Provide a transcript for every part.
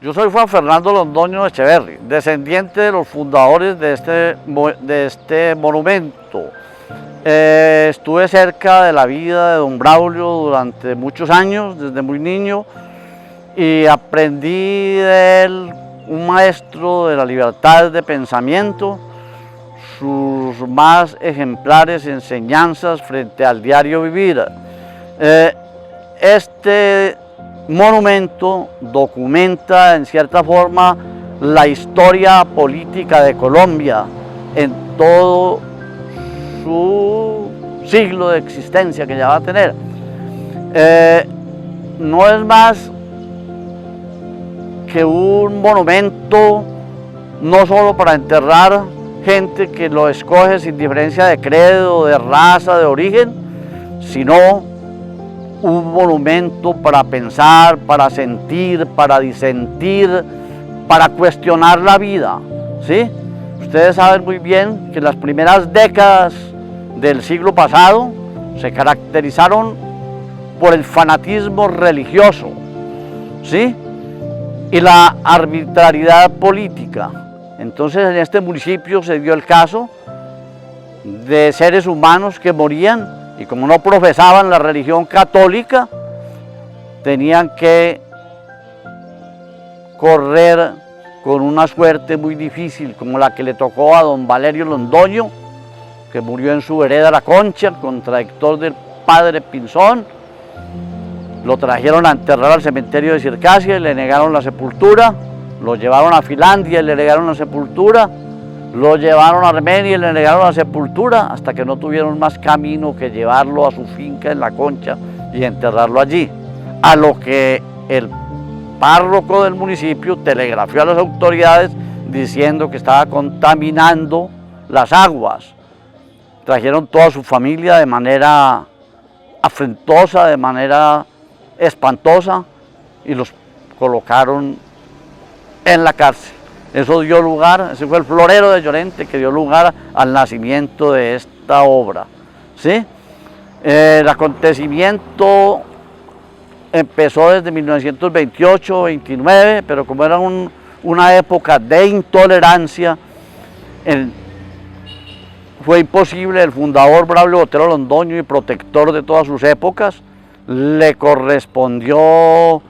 Yo soy Juan Fernando Londoño Echeverri, descendiente de los fundadores de este monumento. Estuve cerca de la vida de don Braulio durante muchos años, desde muy niño, y aprendí de él, un maestro de la libertad de pensamiento, sus más ejemplares enseñanzas frente al diario vivir. Este monumento documenta en cierta forma la historia política de Colombia en todo su siglo de existencia que ya va a tener. No es más que un monumento no solo para enterrar gente que lo escoge sin diferencia de credo, de raza, de origen, sino un monumento para pensar, para sentir, para disentir, para cuestionar la vida, ¿sí? Ustedes saben muy bien que las primeras décadas del siglo pasado se caracterizaron por el fanatismo religioso, ¿sí? Y la arbitrariedad política. Entonces en este municipio se dio el caso de seres humanos que morían y como no profesaban la religión católica, tenían que correr con una suerte muy difícil, como la que le tocó a don Valerio Londoño, que murió en su vereda La Concha, contradictor del padre Pinzón. Lo trajeron a enterrar al cementerio de Circasia y le negaron la sepultura. Lo llevaron a Finlandia y le negaron la sepultura. Lo llevaron a Armenia y le negaron la sepultura, hasta que no tuvieron más camino que llevarlo a su finca en La Concha y enterrarlo allí. A lo que el párroco del municipio telegrafió a las autoridades diciendo que estaba contaminando las aguas. Trajeron toda su familia de manera afrentosa, de manera espantosa, y los colocaron en la cárcel. Eso dio lugar, ese fue el florero de Llorente que dio lugar al nacimiento de esta obra, ¿sí? El acontecimiento empezó desde 1928-29, pero como era una época de intolerancia, fue imposible. El fundador Braulio Botero Londoño y protector de todas sus épocas, le correspondió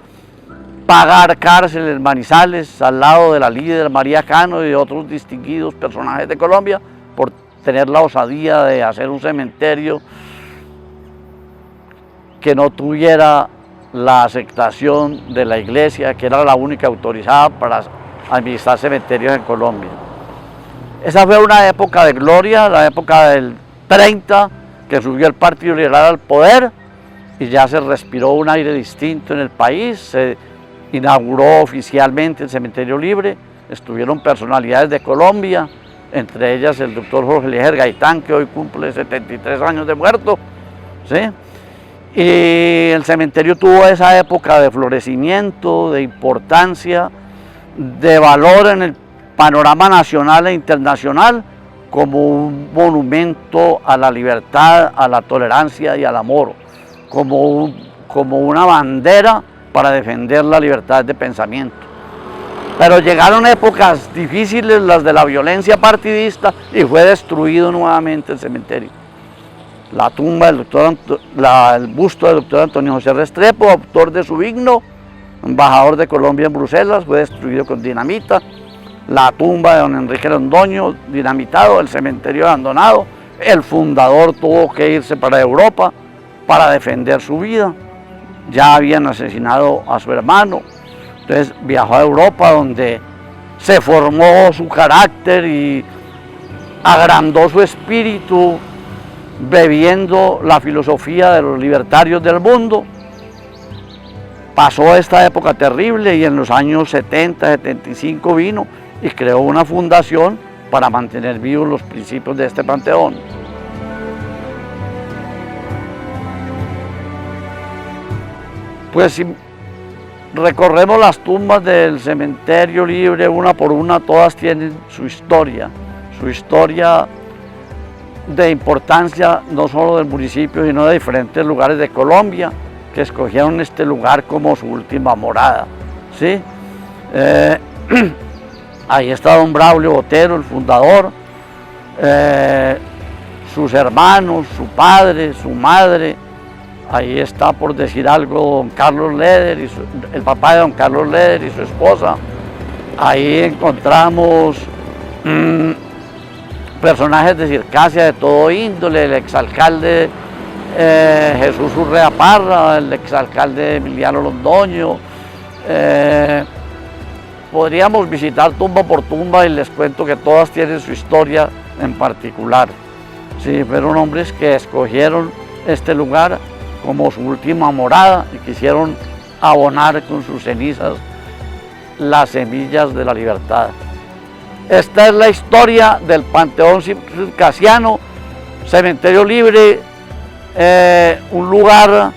pagar cárcel en Manizales al lado de la líder María Cano y de otros distinguidos personajes de Colombia por tener la osadía de hacer un cementerio que no tuviera la aceptación de la iglesia, que era la única autorizada para administrar cementerios en Colombia. Esa fue una época de gloria, la época del 30, que subió el Partido Liberal al poder y ya se respiró un aire distinto en el país. Se inauguró oficialmente el Cementerio Libre, estuvieron personalidades de Colombia, entre ellas el doctor Jorge Eliezer Gaitán, que hoy cumple 73 años de muerto, ¿sí? Y el cementerio tuvo esa época de florecimiento, de importancia, de valor en el panorama nacional e internacional, como un monumento a la libertad, a la tolerancia y al amor, como una bandera para defender la libertad de pensamiento. Pero llegaron épocas difíciles, las de la violencia partidista, y fue destruido nuevamente el cementerio. La tumba del el busto del doctor Antonio José Restrepo, autor de su himno, embajador de Colombia en Bruselas, fue destruido con dinamita. La tumba de don Enrique Londoño, dinamitado, el cementerio abandonado. El fundador tuvo que irse para Europa para defender su vida. Ya habían asesinado a su hermano, entonces viajó a Europa, donde se formó su carácter y agrandó su espíritu, bebiendo la filosofía de los libertarios del mundo. Pasó esta época terrible y en los años 70, 75 vino y creó una fundación para mantener vivos los principios de este panteón. Pues si recorremos las tumbas del Cementerio Libre una por una, todas tienen su historia de importancia no solo del municipio, sino de diferentes lugares de Colombia que escogieron este lugar como su última morada, ¿sí? Ahí está don Braulio Botero, el fundador, sus hermanos, su padre, su madre. Ahí está, por decir algo, don Carlos Leder, el papá de don Carlos Leder y su esposa. Ahí encontramos personajes de Circasia de todo índole, el exalcalde Jesús Urrea Parra, el exalcalde Emiliano Londoño. Podríamos visitar tumba por tumba y les cuento que todas tienen su historia en particular. Sí, fueron hombres que escogieron este lugar como su última morada y quisieron abonar con sus cenizas las semillas de la libertad. Esta es la historia del Panteón Circasiano, cementerio libre, un lugar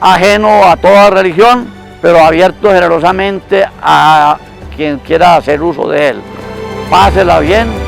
ajeno a toda religión, pero abierto generosamente a quien quiera hacer uso de él. Pásela bien.